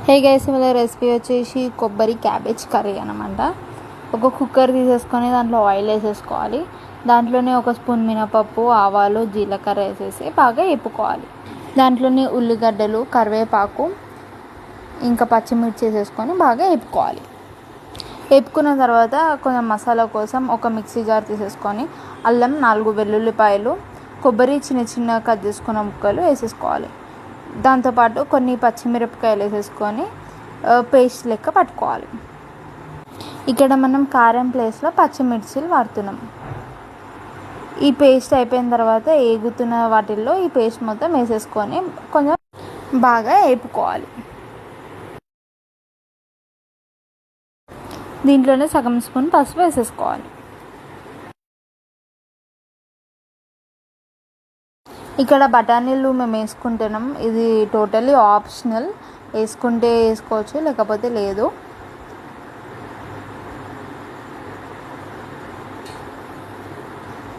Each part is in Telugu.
హే గైస్, ఇవాళ రెసిపీ వచ్చేసి కొబ్బరి క్యాబేజ్ కర్రీ అనమాట. ఒక కుక్కర్ తీసేసుకొని దాంట్లో ఆయిల్ వేసేసుకోవాలి. దాంట్లోనే ఒక స్పూన్ మినపప్పు, ఆవాలు, జీలకర్ర వేసేసి బాగా వేపుకోవాలి. దాంట్లోనే ఉల్లిగడ్డలు, కరివేపాకు, ఇంకా పచ్చిమిర్చి వేసేసుకొని బాగా వేపుకోవాలి. వేపుకున్న తర్వాత కొంచెం మసాలా కోసం ఒక మిక్సీ జార్ తీసేసుకొని అల్లం, 4 వెల్లుల్లిపాయలు, కొబ్బరి చిన్న చిన్న కట్ చేసుకున్న ముక్కలు వేసేసుకోవాలి. దాంతోపాటు కొన్ని పచ్చిమిరపకాయలు వేసేసుకొని పేస్ట్ లెక్క పట్టుకోవాలి. ఇక్కడ మనం కారం ప్లేస్లో పచ్చిమిర్చిలు వాడుతున్నాం. ఈ పేస్ట్ అయిపోయిన తర్వాత ఏగుతున్న వాటిల్లో ఈ పేస్ట్ మొత్తం వేసేసుకొని కొంచెం బాగా వేపుకోవాలి. దీంట్లోనే సగం స్పూన్ పసుపు వేసేసుకోవాలి. ఇక్కడ బఠానీలు మేము వేసుకుంటున్నాం. ఇది టోటలీ ఆప్షనల్, వేసుకుంటే వేసుకోవచ్చు, లేకపోతే లేదు.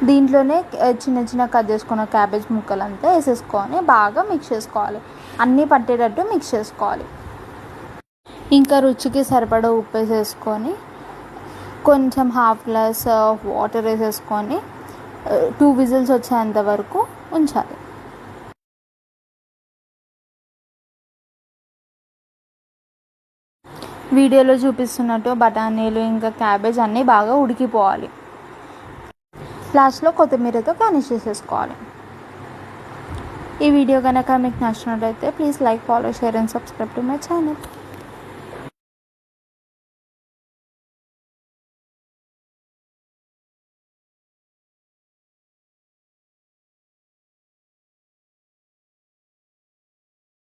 దీంట్లోనే చిన్న చిన్న కట్ చేసుకున్న క్యాబేజ్ ముక్కలంతా వేసేసుకొని బాగా మిక్స్ చేసుకోవాలి. అన్నీ పట్టేటట్టు మిక్స్ చేసుకోవాలి. ఇంకా రుచికి సరిపడా ఉప్పు వేసేసుకొని కొంచెం హాఫ్ గ్లాస్ వాటర్ వేసేసుకొని 2 విజిల్స్ వచ్చేంత వరకు ఉంచాలి. వీడియోలో చూపిస్తున్నట్టు బఠానీలు ఇంకా క్యాబేజ్ అన్నీ బాగా ఉడికిపోవాలి. లాస్ట్లో కొత్తిమీరతో గార్నిష్ చేసేసుకోవాలి. ఈ వీడియో కనుక మీకు నచ్చినట్లయితే please like, follow, share and subscribe to my channel.